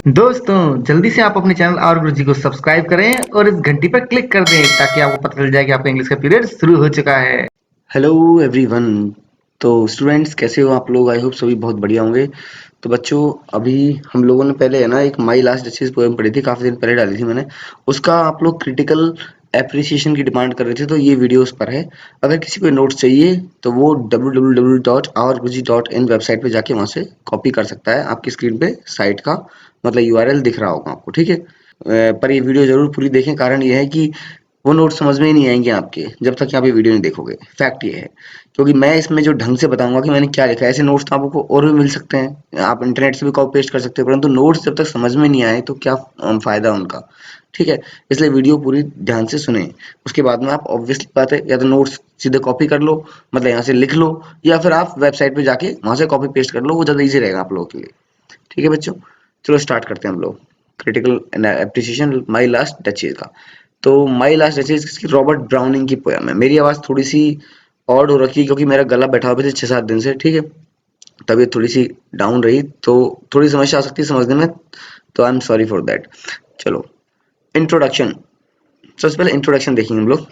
दोस्तों जल्दी से आप अपने चैनल और गुरुजी को सब्सक्राइब करें और इस घंटी पर क्लिक कर दें ताकि आपको पता चल जाए कि आपका इंग्लिश का पीरियड शुरू हो चुका है। Hello everyone. तो स्टूडेंट्स कैसे हो आप लोग? आई होप सभी बहुत बढ़िया होंगे। तो बच्चों, अभी हम लोगों ने पहले है ना एक माई लास्ट डचेस पोएम पढ़ी थी, काफ़ी दिन पहले डाली थी मैंने। उसका आप लोग क्रिटिकल एप्रिसिएशन की डिमांड कर रहे थे, तो ये वीडियो उस पर है। अगर किसी को नोट्स चाहिए तो वो www.ourguruji.in वेबसाइट पे जाके वहाँ से कॉपी कर सकता है। आपकी स्क्रीन पे साइट का मतलब यूआरएल दिख रहा होगा आपको, ठीक है। पर ये वीडियो जरूर पूरी देखें, कारण ये है कि वो नोट समझ में ही नहीं आएंगे आपके जब तक आप ये वीडियो नहीं देखोगे। फैक्ट ये है, क्योंकि मैं इसमें जो ढंग से बताऊंगा कि मैंने क्या लिखा है। ऐसे नोट्स तो आपको और भी मिल सकते हैं, आप इंटरनेट से भी कॉपी पेस्ट कर सकते हो, परंतु नोट्स जब तक समझ में नहीं आए तो क्या फायदा उनका। ठीक है, इसलिए वीडियो पूरी ध्यान से सुने। उसके बाद में आप ऑब्वियसली बात है, या तो नोट्स सीधे कॉपी कर लो, मतलब यहाँ से लिख लो, या फिर आप वेबसाइट पे जाके वहां से कॉपी पेस्ट कर लो, वो ज़्यादा ईजी रहेगा आप लोगों के लिए। ठीक है बच्चों, चलो स्टार्ट करते हैं हम लोग। Critical appreciation my last duchess का। तो माई लास्ट डचेज किसकी? रॉबर्ट ब्राउनिंग की पोयम है। मेरी आवाज़ थोड़ी सी ऑड हो रखी है क्योंकि मेरा गला बैठा हुआ है 6-7 दिन से, ठीक है। तबीयत थोड़ी सी डाउन रही तो थोड़ी समस्या आ सकती है समझने में, तो I am sorry for that. चलो, इंट्रोडक्शन। सबसे पहले इंट्रोडक्शन देखेंगे हम लोग।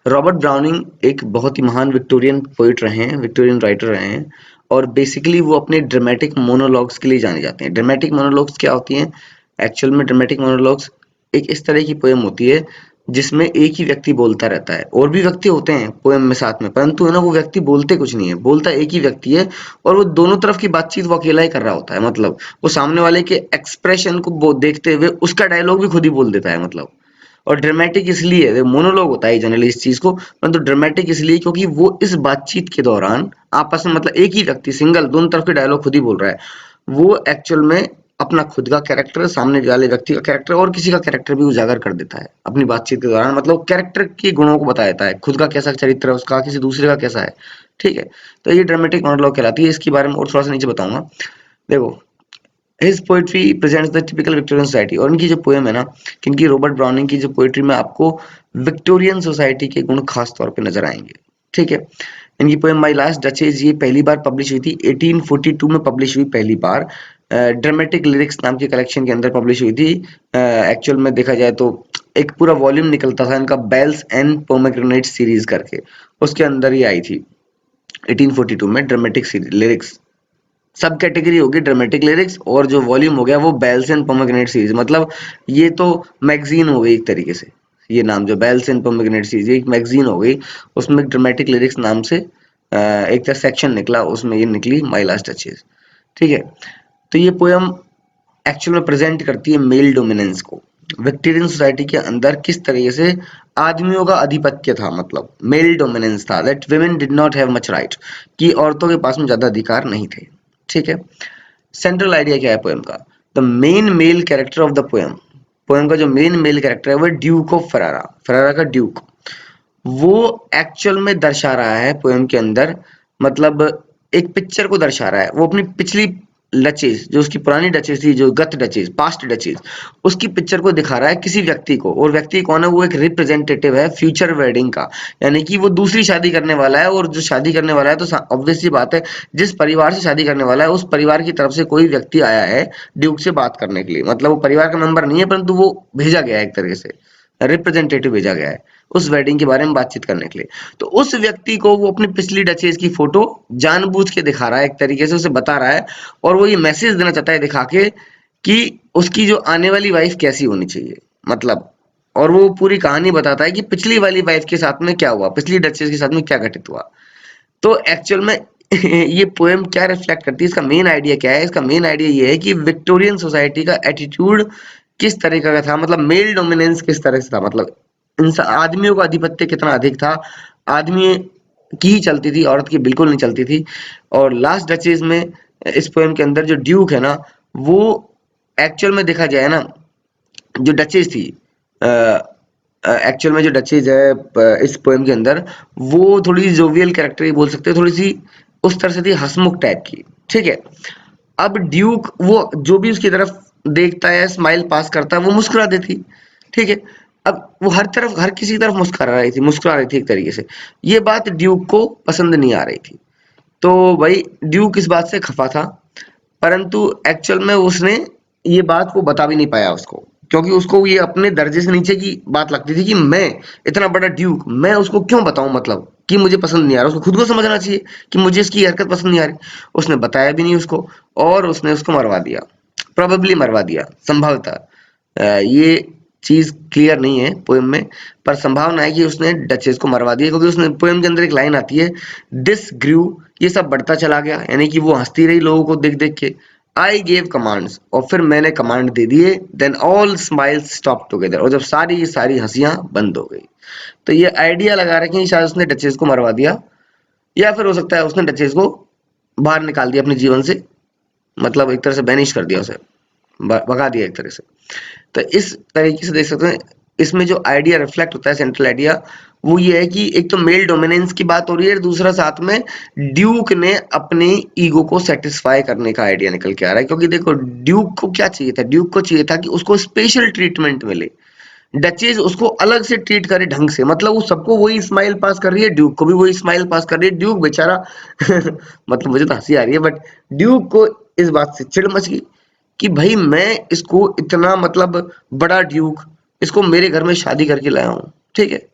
रॉबर्ट ब्राउनिंग एक बहुत ही महान विक्टोरियन पोइट रहे हैं, विक्टोरियन राइटर रहे हैं। और बेसिकली वो अपने ड्रामेटिक मोनोलॉग्स के लिए जाने जाते हैं। ड्रामेटिक मोनोलॉग्स क्या होती हैं? एक्चुअल में ड्रामेटिक मोनोलॉग्स एक इस तरह की पोएम होती है जिसमें एक ही व्यक्ति बोलता रहता है, और भी व्यक्ति होते हैं पोएम में साथ में, परंतु है ना वो व्यक्ति बोलते कुछ नहीं है, बोलता एक ही व्यक्ति है। और वो दोनों तरफ की बातचीत वो अकेला ही कर रहा होता है, मतलब वो सामने वाले के एक्सप्रेशन को देखते हुए उसका डायलॉग भी खुद ही बोल देता है, मतलब। और ड्रामेटिक इसलिए मोनोलॉग होता है जनरली इस चीज को, परंतु ड्रामेटिक इसलिए क्योंकि वो इस बातचीत के दौरान आपस में, मतलब एक ही व्यक्ति सिंगल दोनों तरफ के डायलॉग खुद ही बोल रहा है। वो एक्चुअल में अपना खुद का कैरेक्टर, सामने वाले व्यक्ति का कैरेक्टर और किसी का कैरेक्टर भी उजागर कर देता है अपनी बातचीत के दौरान, मतलब कैरेक्टर के गुणों को बता देता है, खुद का कैसा चरित्र है उसका, किसी दूसरे का कैसा है। ठीक है, तो ये ड्रामेटिक मोनोलॉग कहलाती है। इसके बारे में और थोड़ा सा नीचे बताऊंगा। देखो, his poetry presents the typical Victorian society. और इनकी जो पोएम है ना, किनकी, रॉबर्ट ब्राउनिंग की जो पोएट्री में आपको विक्टोरियन सोसाइटी के गुण खास तौर पे नजर आएंगे। ठीक है, इनकी पोएम माई लास्ट डचेज ये पहली बार पब्लिश हुई थी 1842 में, पब्लिश हुई पहली बार। ड्रामेटिक लिरिक्स नाम की कलेक्शन के अंदर पब्लिश हुई थी। एक्चुअल में देखा जाए तो एक पूरा वॉल्यूम निकलता था इनका, बेल्स एंड पोमेग्रेनेट सीरीज करके, उसके अंदर ही आई थी 1842 में ड्रामेटिक लिरिक्स। सब कैटेगरी होगी ड्रामेटिक लिरिक्स, और जो वॉल्यूम हो गया वो बेल्स एंड पोमेग्रेनेट सीरीज, मतलब ये तो मैगजीन हो गई एक तरीके से। ये नाम जो बेल्स एंड पोमेग्रेनेट सीरीज, एक मैगजीन हो गई, उसमें ड्रामेटिक लिरिक्स नाम से एक तरह सेक्शन निकला, उसमें ये निकली माई लास्ट डचेस। ठीक है, तो ये पोयम एक्चुअल में प्रेजेंट करती है मेल डोमिनेंस को। विक्टोरियन सोसाइटी के अंदर किस तरीके से आदमियों का आधिपत्य था, मतलब मेल डोमिनेंस था, that women did not have much right, कि औरतों के पास में ज्यादा अधिकार नहीं थे। ठीक है, सेंट्रल आइडिया क्या है पोएम का? The main male character of the poem. Poem का जो मेन मेल कैरेक्टर है वो ड्यूक ऑफ फरारा, फरारा का ड्यूक। वो एक्चुअल में दर्शा रहा है पोएम के अंदर, मतलब एक पिक्चर को दर्शा रहा है। वो अपनी पिछली डचेस, जो उसकी पुरानी डचेस थी, जो गत डचेस, पास्ट डचेस, उसकी पिक्चर को दिखा रहा है किसी व्यक्ति को। और व्यक्ति कौन है? वो एक रिप्रेजेंटेटिव है फ्यूचर वेडिंग का, यानी कि वो दूसरी शादी करने वाला है। और जो शादी करने वाला है तो ऑब्वियस सी बात है, जिस परिवार से शादी करने वाला है उस परिवार की तरफ से कोई व्यक्ति आया है ड्यूक से बात करने के लिए, मतलब वो परिवार का मेंबर नहीं है, परंतु वो भेजा गया है, एक तरीके से रिप्रेजेंटेटिव भेजा गया है उस वेडिंग के बारे में बातचीत करने के लिए। तो उस व्यक्ति को वो अपनी पिछली डचेस की फोटो जानबूझ के दिखा रहा है, एक तरीके से उसे बता रहा है, और वो ये मैसेज देना चाहता है दिखा के कि उसकी जो आने वाली वाइफ कैसी होनी चाहिए, मतलब। और वो पूरी कहानी बताता है कि पिछली वाली वाइफ के साथ में क्या हुआ, पिछली डचेस के साथ में क्या घटित हुआ। तो एक्चुअल में ये पोएम क्या रिफ्लेक्ट करती है, इसका मेन आइडिया क्या है? इसका मेन आइडिया ये है कि विक्टोरियन सोसाइटी का एटीट्यूड किस तरीके का था, मतलब मेल डोमिनेंस किस तरह से था, मतलब इंसान, आदमियों का आधिपत्य कितना अधिक था। आदमी की ही चलती थी, औरत की बिल्कुल नहीं चलती थी। और लास्ट डचेस में, इस पोएम के अंदर जो ड्यूक है ना, वो एक्चुअल में देखा जाए ना, जो डचेस थी, एक्चुअल में जो डचेज है इस पोएम के अंदर, वो थोड़ी जोवियल कैरेक्टर ही बोल सकते हैं, थोड़ी सी उस तरह से थी, हंसमुख टाइप की। ठीक है, अब ड्यूक वो जो भी उसकी तरफ देखता है, स्माइल पास करता है, वो मुस्कुरा देती। ठीक है, अब वो हर तरफ, हर किसी की तरफ मुस्कुरा रही थी एक तरीके से। ये बात ड्यूक को पसंद नहीं आ रही थी। तो भाई ड्यूक इस बात से खफा था, परंतु एक्चुअल में उसने ये बात वो बता भी नहीं पाया उसको, क्योंकि उसको ये अपने दर्जे से नीचे की बात लगती थी कि मैं इतना बड़ा ड्यूक, मैं उसको क्यों बताऊं, मतलब कि मुझे पसंद नहीं आ रहा। उसको खुद को समझना चाहिए कि मुझे इसकी हरकत पसंद नहीं आ रही। उसने बताया भी नहीं उसको, और उसने उसको मरवा दिया, प्रोबेबली मरवा दिया, संभवतः। ये चीज क्लियर नहीं है पोएम में, पर संभावना है कि उसने डचेस को मरवा दिया, क्योंकि उसने पोएम के अंदर एक लाइन आती है, दिस ग्रू, ये सब बढ़ता चला गया, यानी कि वो हंसती रही लोगों को देख देख के। आई गेव कमांड्स, और फिर मैंने कमांड दे दिए, then all smiles stop together, और जब सारी की सारी हंसियां बंद हो गई। तो ये आइडिया लगा रखे हैं शायद उसने डचेस को मरवा दिया, या फिर हो सकता है उसने डचेस को बाहर निकाल दिया अपने जीवन से, मतलब एक तरह से बैनिश कर दिया उसे, भगा दिया एक तरह से। तो इस तरीके से देख सकते हैं, इसमें जो आइडिया रिफ्लेक्ट होता है, सेंट्रल आइडिया, वो ये है कि एक तो मेल डोमिनेंस की बात हो रही है, दूसरा साथ में ड्यूक ने अपने ईगो को सेटिस्फाई करने का आइडिया निकल के आ रहा है। क्योंकि देखो, ड्यूक को क्या चाहिए था, ड्यूक को चाहिए था कि उसको स्पेशल ट्रीटमेंट मिले, डचेज उसको अलग से ट्रीट करे ढंग से, मतलब वो सबको वही स्माइल पास कर रही है, ड्यूक को भी वही स्माइल पास कर रही है। ड्यूक बेचारा मतलब मुझे तो हंसी आ रही है, बट ड्यूक को इस बात से चिढ़ मच गई कि भाई मैं इसको इतना, मतलब बड़ा ड्यूक, इसको मेरे घर में शादी करके लाया हूँ, ठीक है,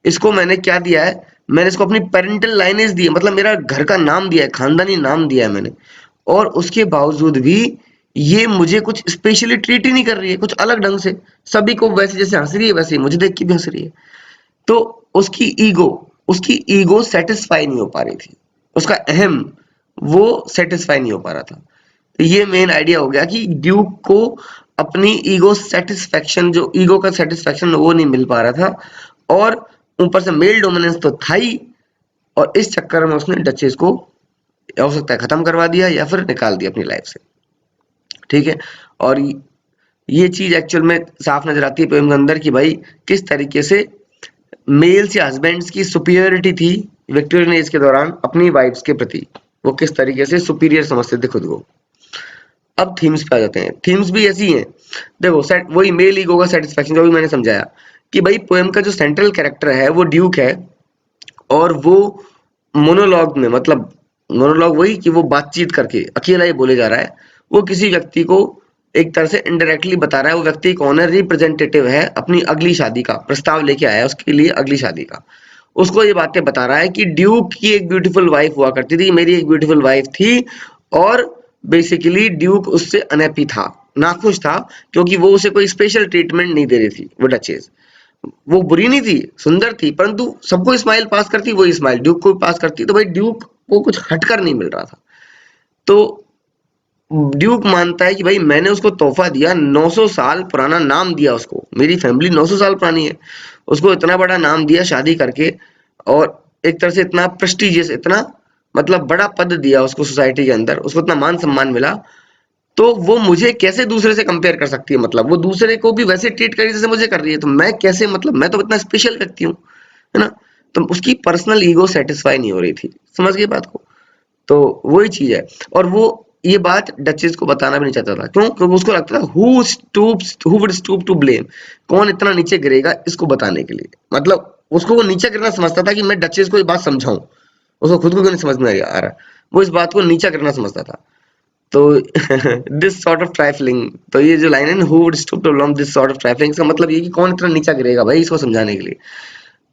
इसको मैंने क्या दिया है, मैंने इसको अपनी पेरेंटल लाइनेज दी है, मतलब मेरा घर का नाम दिया है, खानदानी नाम दिया है मैंने, और उसके बावजूद भी ये मुझे कुछ स्पेशली ट्रीट ही नहीं कर रही है, कुछ अलग ढंग से, सभी को वैसे जैसे हंस रही है वैसे ही मुझे देख के भी हंस रही है। तो उसकी ईगो सेटिस्फाई नहीं हो पा रही थी, उसका अहम वो सेटिस्फाई नहीं हो पा रहा था। तो ये मेन आइडिया हो गया कि ड्यूक को अपनी ईगो सेटिस्फेक्शन, जो ईगो का सेटिस्फेक्शन वो नहीं मिल पा रहा था, और ऊपर से मेल डोमिनेंस तो था ही, और इस चक्कर में उसने डचेस को हो सकता है खत्म करवा दिया या फिर निकाल दिया अपनी लाइफ से, ठीक है। और ये चीज एक्चुअल में साफ नजर आती है पोएम के अंदर कि भाई किस तरीके से मेल्स या हस्बैंड्स की सुपीरियरिटी थी विक्टोरियन एज के दौरान अपनी वाइफ्स के प्रति, वो किस तरीके से सुपीरियर समझते थे खुद को। अब थीम्स पे आ जाते हैं, थीम्स भी ऐसी हैं। देखो सेट वही मेल ईगो का सेटिस्फेक्शन, जो भी मैंने समझाया कि भाई पोएम का जो सेंट्रल कैरेक्टर है वो ड्यूक है, और वो मोनोलॉग में, मतलब मोनोलॉग वही कि वो बातचीत करके अकेला ही बोले जा रहा है, वो किसी व्यक्ति को एक तरह से इनडायरेक्टली बता रहा है, वो व्यक्ति कौन है, रिप्रेजेंटेटिव है, अपनी अगली शादी का प्रस्ताव लेके आया है उसके लिए, अगली शादी का, उसको ये बातें बता रहा है कि ड्यूक की एक ब्यूटीफुल वाइफ हुआ करती थी, मेरी एक ब्यूटीफुल वाइफ थी, और बेसिकली ड्यूक उससे अनहैप्पी था, नाखुश था, क्योंकि वो उसे कोई स्पेशल ट्रीटमेंट नहीं दे रही थी। वो डचेस, वो बुरी नहीं थी, सुंदर थी, परंतु सबको स्माइल पास करती, वही स्माइल ड्यूक को पास करती, तो भाई ड्यूक को कुछ हटकर नहीं मिल रहा था। तो ड्यूक मानता है कि भाई मैंने उसको तोहफा दिया, 900 साल पुराना नाम दिया उसको, मेरी फैमिली 900 साल पुरानी है, उसको इतना बड़ा नाम दिया शादी करके, और एक तरह से इतना प्रेस्टिजियस, इतना मतलब बड़ा पद दिया उसको सोसाइटी के अंदर, उसको इतना मान सम्मान मिला, तो वो मुझे कैसे दूसरे से कंपेयर कर सकती है, मतलब वो दूसरे को भी वैसे ट्रीट करी जैसे मुझे कर रही है, तो मैं कैसे, मतलब मैं तो इतना स्पेशल व्यक्ति हूँ, है ना। तो उसकी पर्सनल ईगो सेटिस्फाई नहीं हो रही थी, समझ गए बात को। तो वही चीज है, और वो ये बात डचेस को बताना भी नहीं चाहता था, क्यों, क्योंकि उसको लगता था who would stoop to blame, कौन इतना नीचे गिरेगा इसको बताने के लिए, मतलब उसको वो नीचे गिरना समझता था कि मैं डचेस को ये बात समझाऊं, उसको खुद को भी नहीं समझ में आ रहा, वो इस बात को नीचा करना समझता था। तो दिस सॉर्ट ऑफ ट्राइफलिंग, तो ये जो लाइन है ना, who would stoop to blame this sort of trifling, इसका मतलब ये कि कौन इतना नीचा गिरेगा भाई इसको समझाने के लिए।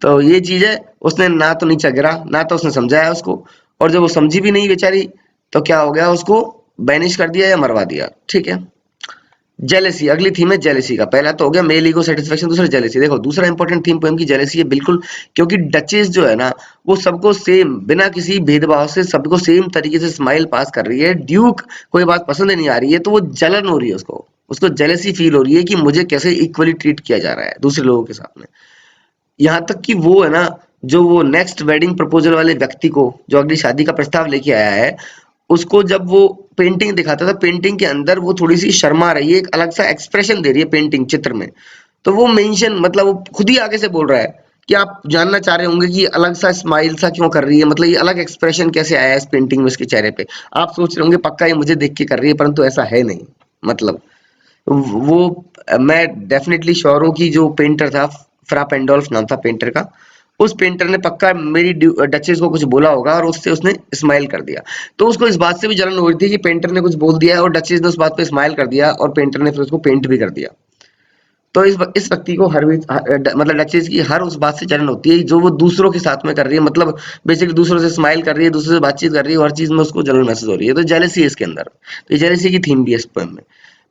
तो ये चीज है, उसने ना तो नीचा गिरा, ना तो उसने समझाया उसको, और जब वो समझी भी नहीं बेचारी, तो क्या हो गया, उसको बैनिश कर दिया या मरवा दिया, ठीक है। जेलेसी, अगली थीम है जेलेसी का, पहला तो हो गया मेल ईगो सेटिस्फेक्शन, दूसरा जेलेसी। देखो दूसरा इंपॉर्टेंट थीम पोएम की जेलेसी है बिल्कुल, क्योंकि डचेस जो है ना, वो सबको सेम, बिना किसी भेदभाव से सबको सेम तरीके से स्माइल पास कर रही है। ड्यूक कोई बात पसंद नहीं आ रही है, तो वो जलन हो रही है, उसको उसको जेलेसी फील हो रही है कि मुझे कैसे इक्वली ट्रीट किया जा रहा है दूसरे लोगों के साथ में। यहाँ तक कि वो है ना, जो वो नेक्स्ट वेडिंग प्रपोजल वाले व्यक्ति को, जो अगली शादी का प्रस्ताव लेके आया है, उसको जब वो पेंटिंग दिखाता था, पेंटिंग के अंदर वो थोड़ी सी शर्मा रही है, एक अलग सा एक्सप्रेशन दे रही है पेंटिंग चित्र में, तो वो मेंशन, मतलब वो खुद ही आगे से बोल रहा है कि आप जानना चाह रहे होंगे कि अलग सा स्माइल सा क्यों कर रही है, मतलब ये अलग एक्सप्रेशन कैसे आया है इस पेंटिंग में इसके चेहरे पे। आप सोच रहे होंगे पक्का ये मुझे देख के कर रही है, परंतु ऐसा है नहीं। मतलब वो, मैं डेफिनेटली श्योर हूँ कि जो पेंटर था, फ्रा पेंडोल्फ नाम था पेंटर का, उस पेंटर ने पक्का मेरी डचेस को कुछ बोला होगा और उससे उसने स्माइल कर दिया। तो उसको इस बात से भी जलन हो रही थी कि पेंटर ने कुछ बोल दिया है और डचेस ने उस बात पे स्माइल कर दिया और पेंटर ने फिर उसको पेंट भी कर दिया। तो इस व्यक्ति को मतलब डचेस की हर उस बात से जलन होती है जो वो दूसरों के साथ में कर रही है, मतलब बेसिकली दूसरों से स्माइल कर रही है, दूसरों से बातचीत कर रही है, हर चीज में उसको जलन महसूस हो रही है। तो जेलसी है इसके अंदर। तो जेलसी की थीम भी है इस पोएम में।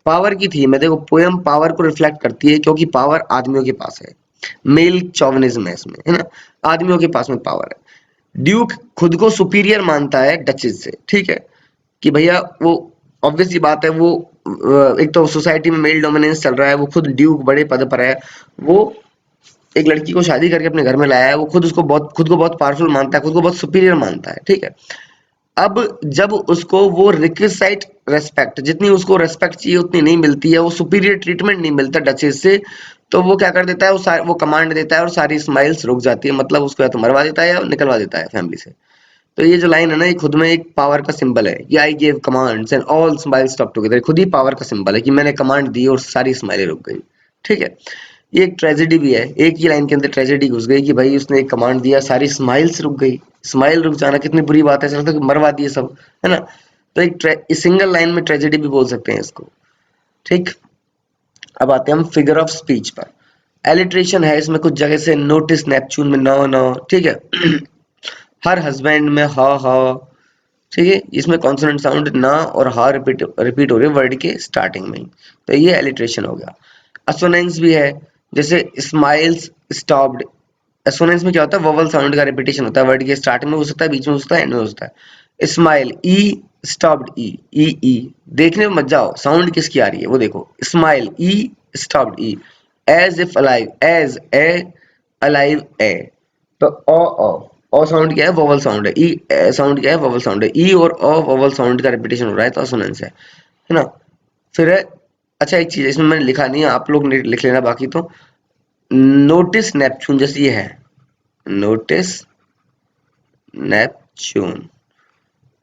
पावर की थीम है, देखो पोएम पावर को रिफ्लेक्ट करती है क्योंकि पावर आदमियों के पास है। मेल चौविनिज्म है इसमें, है ना, आदमियों के पास में पावर है। ड्यूक खुद को सुपीरियर मानता है डचेस से, ठीक है, कि भैया वो ऑब्वियस सी बात है, वो एक तो सोसाइटी में मेल डोमिनेंस चल रहा है, वो खुद ड्यूक बड़े पद पर है, वो एक लड़की को शादी करके अपने घर में लाया है, वो खुद को बहुत पावरफुल मानता है, खुद को बहुत सुपीरियर मानता है, ठीक है। अब जब उसको वो रिक्विसाइट रेस्पेक्ट, जितनी उसको रेस्पेक्ट चाहिए उतनी नहीं मिलती है, वो सुपीरियर ट्रीटमेंट नहीं मिलता डचेस से, तो वो क्या कर देता है, वो कमांड देता है और सारी स्माइल्स रुक जाती है, मतलब उसको या तो मरवा देता है या निकलवा देता है फैमिली से। तो ये जो लाइन है ना, ये खुद में एक पावर का सिंबल है कि आई give commands and all smiles stop together, खुद ही पावर का सिंबल है कि मैंने कमांड दी और सारी स्माइलें रुक गई, ठीक है। ये एक ट्रेजेडी भी है, एक ही लाइन के अंदर ट्रेजेडी घुस गई कि भाई उसने एक कमांड दिया, सारी स्माइल्स रुक गई। स्माइल रुक जाना कितनी बुरी बात है, ऐसा मरवा दिए सब, है ना। तो एक सिंगल लाइन में ट्रेजेडी भी बोल सकते हैं इसको, ठीक। अब आते हैं हम फिगर ऑफ स्पीच पर। एलिट्रेशन है इसमें कुछ जगह से, नोटिस नेपच्यून में नो नो, ठीक है। हर हस्बैंड में हा, ठीक है, इसमें कॉन्सोनेंट साउंड ना और हा रिपीट रिपीट हो रही है वर्ड के स्टार्टिंग में ही, तो ये एलिट्रेशन हो गया। असोनेंस भी है, जैसे स्माइल्स स्टॉप्ड। असोनेंस में क्या होता है, वोवल साउंड का रिपीटेशन होता है, वर्ड के स्टार्टिंग में हो सकता है, बीच में हो सकता है, एंड में हो सकता है। स्माइल ई स्टॉप्ड ई, ई देखने में मत जाओ साउंड किसकी आ रही है वो देखो, smile E stopped E. As if alive, as A alive A, तो ओ साउंड क्या है, वोवल साउंड है। ई साउंड क्या है, वोवल साउंड है। ई और ओ वोवल साउंड का रिपीटेशन हो रहा है, तो असोनेंस है ना। फिर है, अच्छा एक चीज इसमें मैंने लिखा नहीं है, आप लोग लिख लेना बाकी तो। नोटिस नेपच्यून, जैसे ये है नोटिस नेपच्यून,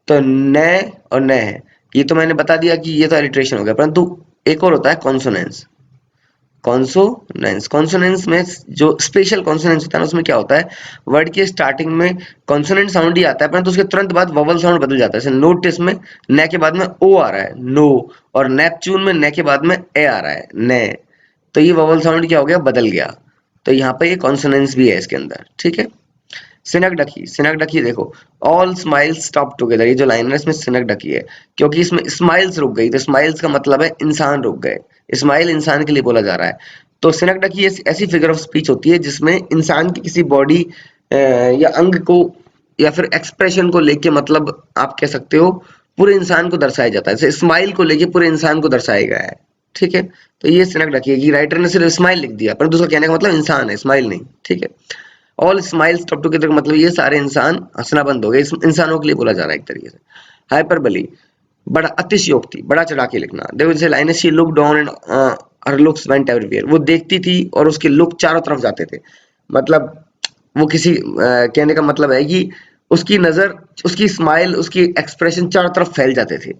तो न और न है, ये तो मैंने बता दिया कि ये तो एलिट्रेशन हो गया, परंतु एक और होता है कॉन्सोनेंस। कॉन्सोनेंस में जो स्पेशल कॉन्सोनेंस होता है ना, उसमें क्या होता है, वर्ड के स्टार्टिंग में कॉन्सोनेंट साउंड ही आता है, परंतु उसके तुरंत बाद वोवल साउंड बदल जाता है। जैसे नोटिस में न के बाद में ओ आ रहा है, नो, और नेपच्यून में न के बाद में ए आ रहा है, ने, तो ये वोवल साउंड क्या हो गया, बदल गया। तो यहाँ पे ये कॉन्सोनेंस भी है इसके अंदर, ठीक है। सिनक डकी देखो, ऑल स्माइल्स स्टॉप टुगेदर, ये जो लाइन है इसमें सिनक डकी है क्योंकि इसमें स्माइल्स रुक गई, तो स्माइल्स का मतलब है इंसान रुक गए, स्माइल इंसान के लिए बोला जा रहा है। तो सिनक डकी ऐसी फिगर ऑफ स्पीच होती है जिसमें इंसान की किसी बॉडी या अंग को या फिर एक्सप्रेशन को लेके, मतलब आप कह सकते हो पूरे इंसान को दर्शाया जाता है। जैसे स्माइल को लेके पूरे इंसान को दर्शाया गया है, ठीक है। तो ये सिनक डकी है कि राइटर ने सिर्फ स्माइल लिख दिया, पर दूसरा कहने का मतलब इंसान है, स्माइल नहीं, ठीक है। ऑल स्माइल्स स्टॉप टुगेदर का मतलब ये सारे इंसान हंसना बंद हो गए, इंसानों के लिए बोला जा रहा है एक तरीके से। हाइपरबली, बड़ा अतिशयोक्ति, बड़ा चढ़ा के लिखना। देखो जैसे लाइन है, she looked on and her looks went everywhere, वो देखती थी और उसके लुक चारों तरफ जाते थे, मतलब वो किसी कहने का मतलब है कि उसकी नजर, उसकी स्माइल, उसकी एक्सप्रेशन चारों तरफ फैल जाते थे।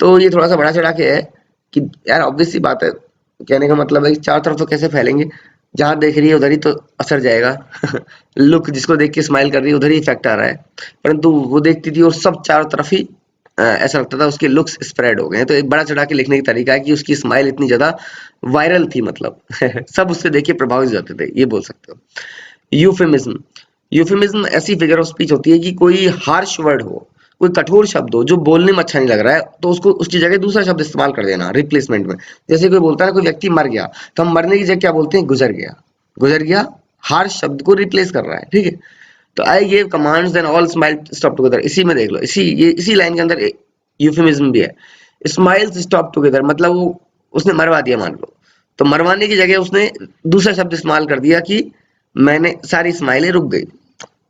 तो ये थोड़ा सा बड़ा चढ़ा के है कि यार ऑब्वियस सी बात है, कहने का मतलब है कि चारों तरफ तो कैसे फैलेंगे, जहां देख रही है उधर ही तो असर जाएगा। लुक जिसको देख के स्माइल कर रही है उधर ही इफेक्ट आ रहा है, परंतु वो देखती थी और सब चारों तरफ ही ऐसा लगता था उसके लुक्स स्प्रेड हो गए हैं। तो एक बड़ा चढ़ा के लिखने की तरीका है कि उसकी स्माइल इतनी ज्यादा वायरल थी, मतलब सब उससे देख के प्रभावित हो जाते थे, ये बोल सकते हो। यूफेमिज्म, यूफेमिज्म ऐसी फिगर ऑफ स्पीच होती है कि कोई हार्श वर्ड हो, कोई कठोर शब्द हो जो बोलने में अच्छा नहीं लग रहा है, तो उसको उसकी जगह दूसरा शब्द इस्तेमाल कर देना रिप्लेसमेंट में। जैसे कोई बोलता है ना कोई व्यक्ति मर गया, तो हम मरने की जगह क्या बोलते हैं, गुजर गया, गुजर गया, हार्श शब्द को रिप्लेस कर रहा है, ठीक है। तो I give commands then all smile stop together, इसी में देख लो, इसी लाइन के अंदर यूफेमिज्म भी है। स्माइल्स स्टॉप टुगेदर मतलब वो उसने मरवा दिया मान लो, तो मरवाने की जगह उसने दूसरा शब्द इस्तेमाल कर दिया कि मैंने सारी स्माइलें रुक गई,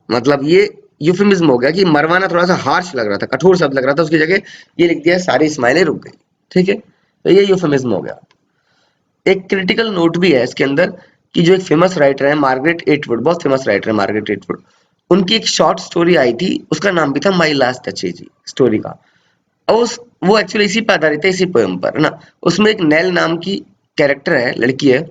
मतलब ये यूफेमिज्म हो गया कि मरवाना थोड़ा सा हार्श लग रहा था, कठोर शब्द लग रहा था, उसकी जगह ये लिख दिया सारी स्माइलें रुक गई, ठीक है। तो ये यूफेमिज्म हो गया। एक क्रिटिकल नोट भी है इसके अंदर कि जो एक फेमस राइटर है मार्गरेट एटवुड, बहुत फेमस राइटर है मार्गरेट एटवुड, उनकी एक शॉर्ट स्टोरी आई थी, उसका नाम भी था माई लास्ट टचेजी स्टोरी का, और उस वो एक्चुअली इसी पर आधारित है, इसी पोएम पर, है ना। उसमें एक नेल नाम की कैरेक्टर है, लड़की है,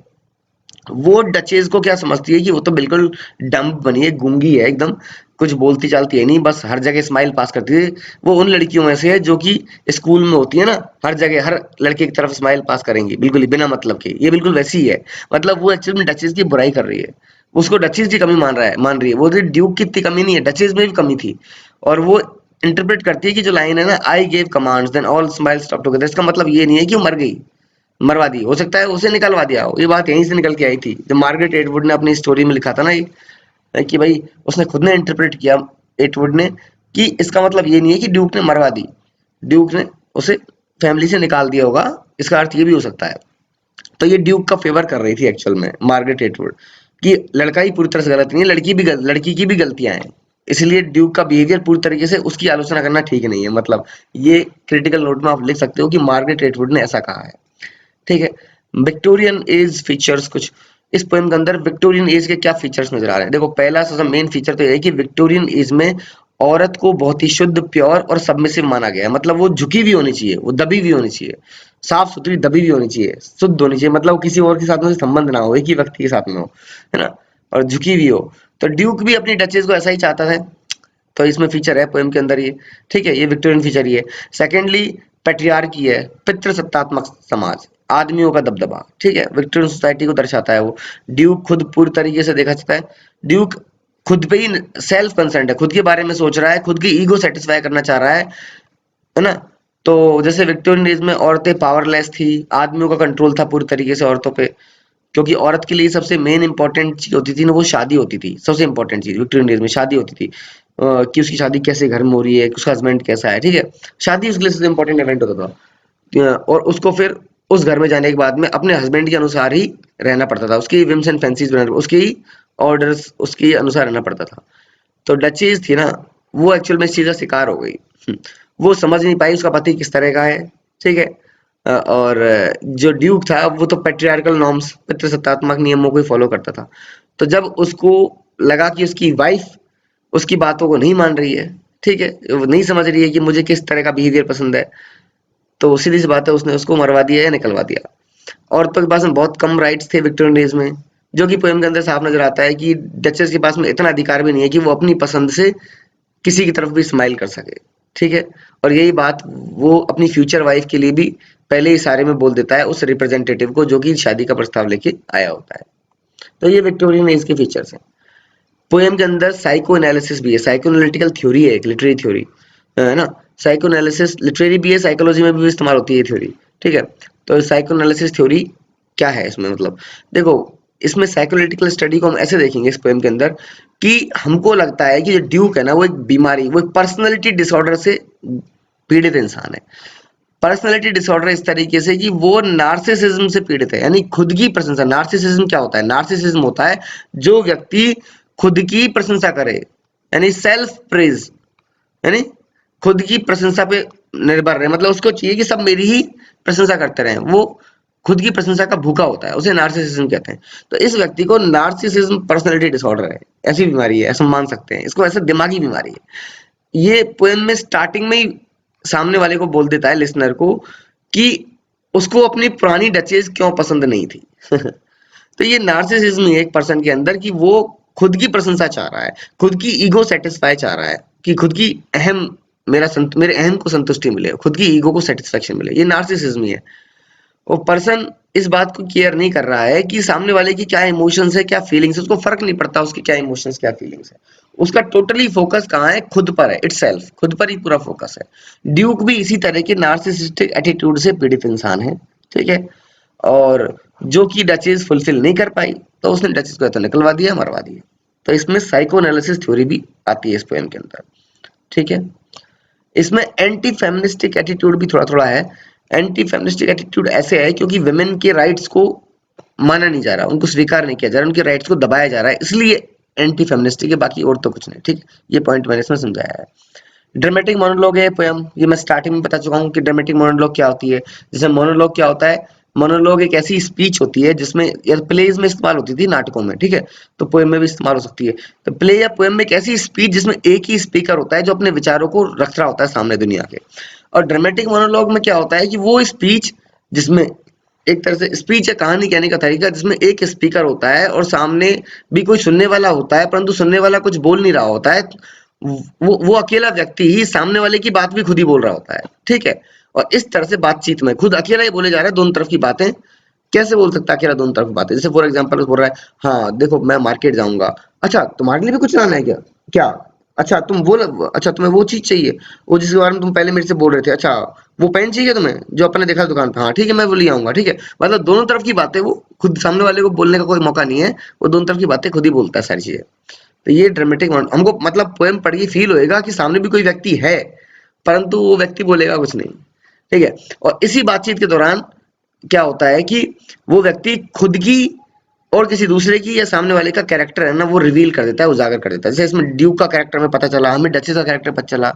वो डचेस को क्या समझती है कि वो तो बिल्कुल डम्ब बनी है, गूंगी है एकदम, कुछ बोलती चालती है नहीं, बस हर जगह स्माइल पास करती है। वो उन लड़कियों में से है जो कि स्कूल में होती है ना, हर जगह हर लड़के की तरफ स्माइल पास करेंगी बिल्कुल ही बिना मतलब के, ये बिल्कुल वैसी ही है। मतलब वो एक्चुअली में डचेस की बुराई कर रही है, उसको डचेस की कमी मान रही है। वो ड्यूक की इतनी कमी नहीं है, डचेस में भी कमी थी। और वो इंटरप्रेट करती है कि जो लाइन है ना, I gave commands then all smile stop together, इसका मतलब ये नहीं है कि वो मर गई, मरवा दी, हो सकता है उसे निकलवा दिया हो। ये बात यहीं से निकल के आई थी जब मार्गरेट एटवुड ने अपनी स्टोरी में लिखा था ना ये, कि भाई उसने खुद ने इंटरप्रेट किया, एटवुड ने, कि इसका मतलब ये नहीं है कि ड्यूक ने मरवा दी, ड्यूक ने उसे फैमिली से निकाल दिया होगा, इसका अर्थ ये भी हो सकता है। तो ये ड्यूक का फेवर कर रही थी एक्चुअल में मार्गरेट एटवुड, कि लड़का ही पूरी तरह से गलत नहीं है, लड़की की भी गलतियां हैं, इसलिए ड्यूक का बिहेवियर पूरी तरीके से उसकी आलोचना करना ठीक नहीं है। मतलब ये क्रिटिकल नोट में आप लिख सकते हो कि मार्गरेट एटवुड ने ऐसा कहा है, ठीक है। विक्टोरियन एज फीचर्स कुछ, इस पोएम के अंदर विक्टोरियन एज के क्या फीचर्स नजर आ रहे हैं। देखो पहला सबसे मेन फीचर तो ये है कि विक्टोरियन एज में औरत को बहुत ही शुद्ध, प्योर और सबमिसिव माना गया है। मतलब वो झुकी हुई होनी चाहिए, वो दबी हुई होनी चाहिए, साफ सुथरी दबी हुई होनी चाहिए, शुद्ध होनी चाहिए। मतलब वो किसी और के साथ में संबंध ना हो, एक ही व्यक्ति के साथ में हो, है ना, और झुकी हुई हो। तो ड्यूक भी अपनी डचेस को ऐसा ही चाहता था, तो इसमें फीचर है पोएम के अंदर ये, ठीक है, ये विक्टोरियन फीचर ही है। सेकेंडली पैट्रियार्की है, पितृसत्तात्मक समाज, आदमियों का दबदबा, ठीक है, विक्टोरियन सोसाइटी को दर्शाता है वो। ड्यूक खुद पूरी तरीके से देखा जाता है, ड्यूक खुद पे ही सेल्फ कंसर्न है, खुद के बारे में सोच रहा है, खुद की ईगो सेटिस्फाई करना चाह रहा है ना। तो जैसे विक्टोरियन एज में औरतें पावरलेस थी, आदमियों का कंट्रोल था पूरी तरीके से औरतों पे, क्योंकि औरत के लिए सबसे मेन इंपॉर्टेंट चीज होती थी ना, वो शादी होती थी। सबसे इंपॉर्टेंट चीज विक्टोरियन डेज में शादी होती थी, कि उसकी शादी कैसे घर में हो रही है, उसका हस्बैंड कैसा है, ठीक है। शादी उसके लिए सबसे इंपॉर्टेंट इवेंट होता था। और उसको फिर उस घर में जाने के बाद में अपने हस्बैंड के अनुसार ही रहना पड़ता था, उसकी विम्स एंड फैंसीज उसके ही ऑर्डर्स उसके अनुसार रहना पड़ता था। तो डचेस थी ना, वो एक्चुअल में इस चीज का शिकार हो गई। वो समझ नहीं पाई उसका पति किस तरह का है, ठीक है। और जो ड्यूक था वो तो पैट्रियार्कल नॉर्म्स, पितृसत्तात्मक नियमों को ही फॉलो करता था। तो जब उसको लगा कि उसकी वाइफ उसकी बातों को नहीं मान रही है, ठीक है, वो नहीं समझ रही है कि मुझे किस तरह का बिहेवियर पसंद है, तो सीधी सी बात है, उसने उसको मरवा दिया या निकलवा दिया। औरतों के पास में बहुत कम राइट्स थे विक्टोरियन डेज में, जो कि पोएम के अंदर साफ नजर आता है कि डचेस के पास में इतना अधिकार भी नहीं है कि वो अपनी पसंद से किसी की तरफ भी स्माइल कर सके, ठीक है। और यही बात वो अपनी फ्यूचर वाइफ के लिए भी पहले ही सारे में बोल देता है उस रिप्रेजेंटेटिव को, जो कि शादी का प्रस्ताव लेके आया होता है। तो ये विक्टोरियन एज के फीचर्स हैं। पोएम के अंदर साइको एनालिसिस भी है, साइको एनालिटिकल थ्योरी है, एक लिटरेरी थ्योरी, है ना। साइको एनालिसिस लिटरेरी भी है, साइकोलॉजी में भी इस्तेमाल होती है थ्योरी, ठीक है। तो साइको एनालिसिस थ्योरी क्या है इसमें, मतलब देखो इसमें साइकोलॉजिकल स्टडी को हम ऐसे देखेंगे इस पोएम के अंदर, कि हमको लगता है कि जो ड्यूक है ना, वो एक बीमारी, वो एक पर्सनैलिटी डिसऑर्डर से पीड़ित इंसान है। पर्सनैलिटी डिसऑर्डर इस तरीके से कि वो नार्सिसिज्म से पीड़ित है, यानी खुद की प्रशंसा। नार्सिसिज्म क्या होता है? नार्सिसिज्म होता है जो व्यक्ति खुद की प्रशंसा करे, यानी सेल्फ प्रेज, यानी खुद की प्रशंसा पे निर्भर रहे। मतलब उसको चाहिए कि सब मेरी ही प्रशंसा करते रहें, वो खुद की प्रशंसा का भूखा होता है, उसे नार्सिसिज्म कहते हैं। तो इस व्यक्ति को नार्सिसिज्म पर्सनैलिटी डिसऑर्डर है, ऐसी बीमारी है, ऐसा मान सकते हैं इसको, ऐसा दिमागी बीमारी है। ये पोएम में स्टार्टिंग में ही सामने वाले को बोल देता है, लिसनर को, कि उसको अपनी पुरानी डचेस क्यों पसंद नहीं थी। तो ये नार्सिसिज्म है एक पर्सन के अंदर, कि वो खुद की प्रशंसा चाह रहा है, खुद की ईगो सेटिस्फाई चाह रहा है, कि खुद की अहम मेरे अहम को संतुष्टि मिले, खुद की ईगो को सेटिस्फेक्शन मिले। ये नार्सिसिज्म ही है। वो पर्सन इस बात को केयर नहीं कर रहा है कि सामने वाले की क्या इमोशंस है, क्या फीलिंग्स है, उसको फर्क नहीं पड़ता उसकी क्या इमोशंस क्या फीलिंग्स है। उसका टोटली फोकस कहाँ है? खुद पर है, इटसेल्फ, खुद पर ही पूरा फोकस है। ड्यूक भी इसी तरह के नार्सिसिस्टिक एटीट्यूड से पीड़ित इंसान है, ठीक है। और जो कि डचेस फुलफिल नहीं कर पाई, तो उसने डचेस को तो निकलवा दिया, मरवा दिया। तो इसमें साइको एनालिसिस थ्योरी भी आती है इस पोएम के अंदर, ठीक है। इसमें एंटी फेमिनिस्टिक एटीट्यूड भी थोड़ा थोड़ा है। एंटी फेमिनिस्टिक एटीट्यूड ऐसे है क्योंकि वुमेन के राइट्स को माना नहीं जा रहा, उनको स्वीकार नहीं किया जा रहा, उनके राइट्स को दबाया जा रहा है, इसलिए एंटी फेमिनिस्टिक है, बाकी और तो कुछ नहीं, ठीक। ये पॉइंट मैंने इसमें समझाया है। ड्रामेटिक मोनोलॉग है पोयम, ये मैं स्टार्टिंग में बता चुका हूँ कि ड्रामेटिक मोनोलॉग क्या होती है। जैसे मोनोलॉग क्या होता है? मोनोलॉग एक ऐसी स्पीच होती है जिसमें, या प्लेज में इस्तेमाल होती थी, नाटकों में, ठीक है, तो पोएम में भी इस्तेमाल हो सकती है। तो प्ले या पोएम में एक ऐसी स्पीच जिसमें एक ही स्पीकर होता है जो अपने विचारों को रख रहा होता है सामने दुनिया के। और ड्रामेटिक मोनोलॉग में क्या होता है कि वो स्पीच जिसमें एक तरह से स्पीच है कहानी कहने का तरीका जिसमें एक स्पीकर होता है और सामने भी कोई सुनने वाला होता है, परंतु सुनने वाला कुछ बोल नहीं रहा होता है। वो अकेला व्यक्ति ही सामने वाले की बात भी खुद ही बोल रहा होता है, ठीक है। और इस तरह से बातचीत में खुद अकेला ही बोले जा रहा है दोनों तरफ की बातें। कैसे बोल सकता है अकेला दोनों तरफ की बातें? जैसे फॉर एग्जाम्पल बोल रहा है, हाँ देखो मैं मार्केट जाऊंगा, अच्छा तुम्हारे लिए भी कुछ लाना है क्या? क्या? अच्छा अच्छा तुम्हें वो चीज चाहिए, वो जिसके बारे में तुम पहले मेरे से बोल रहे थे, अच्छा वो पेन चाहिए तुम्हें जो अपने देखा दुकान पे, हाँ ठीक है मैं वो ले आऊंगा, ठीक है। मतलब दोनों तरफ की बातें, वो खुद सामने वाले को बोलने का कोई मौका नहीं है, वो दोनों तरफ की बातें खुद ही बोलता है सारी चीजें। तो ये ड्रामेटिक हमको मतलब पोएम पढ़ के फील होएगा कि सामने भी कोई व्यक्ति है, परंतु वो व्यक्ति बोलेगा कुछ नहीं, ठीक है। और इसी बातचीत के दौरान क्या होता है कि वो व्यक्ति खुद की और किसी दूसरे की या सामने वाले का कैरेक्टर है ना, वो रिवील कर देता है, उजागर कर देता है। जैसे इसमें ड्यूक का कैरेक्टर हमें पता चला, हमें डचेस का कैरेक्टर पता चला,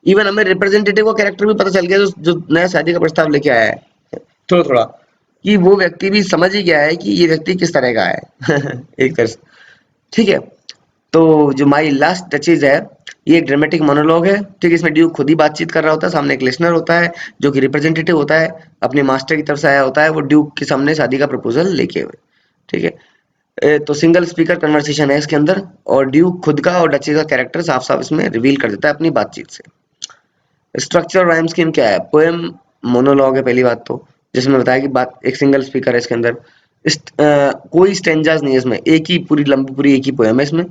इवन हमें रिप्रेजेंटेटिव का कैरेक्टर भी पता चल गया जो नया शादी का प्रस्ताव लेके आया है थोड़ा थोड़ा, कि वो व्यक्ति भी समझ ही गया है कि ये व्यक्ति किस तरह का है एक तरह से, ठीक है। तो जो माई लास्ट डचेज है, ये एक ड्रामेटिक मोनोलॉग है, ठीक है। इसमें ड्यूक खुद ही बातचीत कर रहा होता है, सामने एक लिसनर होता है जो कि रिप्रेजेंटेटिव होता है, अपने मास्टर की तरफ से आया होता है, वो ड्यूक के सामने शादी का प्रपोजल लेके हुए, ठीक है। तो सिंगल स्पीकर कन्वर्सेशन है इसके अंदर, और ड्यूक खुद का और डचेस का कैरेक्टर साफ साफ इसमें रिवील कर देता है अपनी बातचीत से। स्ट्रक्चर राइम स्कीम क्या है? पोएम मोनोलॉग है पहली बात तो, जिसमें बताया कि बात एक सिंगल स्पीकर है इसके अंदर, कोई स्टेंजास नहीं है इसमें, एक ही पूरी लंबी पूरी एक ही पोएम है इसमें,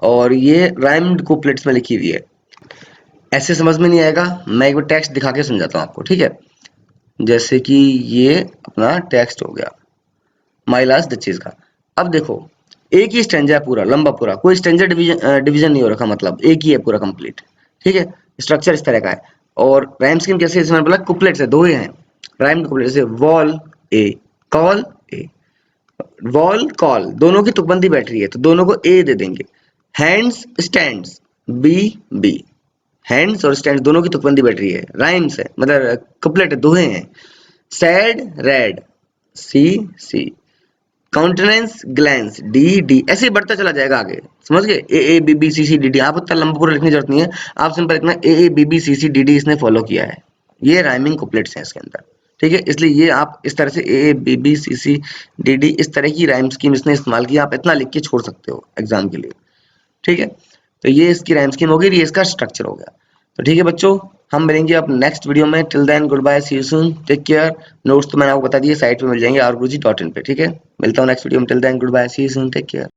और ये राइम्ड कुप्लेट्स में लिखी हुई है। ऐसे समझ में नहीं आएगा, मैं एक बार टेक्स्ट दिखा के समझाता हूँ आपको, ठीक है। जैसे कि ये अपना टेक्स्ट हो गया माई लास्ट डचेस का। अब देखो एक ही स्टेंजा है पूरा लंबा पूरा, कोई स्टेंजा डिवीजन नहीं हो रखा, मतलब एक ही है पूरा कंप्लीट, ठीक है। स्ट्रक्चर इस तरह का है, और राइम स्कीम कैसे, इसमें बोला कुप्लेट्स है, दो ही हैं राइम कुप्लेट, जैसे वॉल ए कॉल ए, वॉल कॉल दोनों की तुकबंदी बैठ रही है तो दोनों को ए दे देंगे। Hands stands B B, hands और स्टैंड्स दोनों की तुकबंदी बैठ रही है, राइम्स है मतलब कुप्लेट दोहे हैं। Sad red C C, countenance glance D D, ऐसे ही बढ़ता चला जाएगा आगे, समझ गए। A A B B C C D D, आप इतना लंबा पूरा लिखने की जरूरत नहीं है, आप सिंपल इतना A A B B C C D D इसने फॉलो किया है, ये राइमिंग कुप्लेट्स हैं इसके अंदर, ठीक है। इसलिए ये आप इस तरह से A A B B C C D D इस तरह की राइम स्कीम इसने इस्तेमाल की, आप इतना लिख के छोड़ सकते हो एग्जाम के लिए, ठीक है। तो ये इसकी राइम स्कीम हो गई, ये इसका स्ट्रक्चर हो गया। तो ठीक है बच्चों, हम मिलेंगे अब नेक्स्ट वीडियो में। Till then goodbye, see you soon, take care. Notes तो मैंने आपको बता दिए, साइट पे मिल जाएंगे rguruji.in पे, ठीक है। मिलता हूँ नेक्स्ट वीडियो में, till then goodbye, see you soon, take care.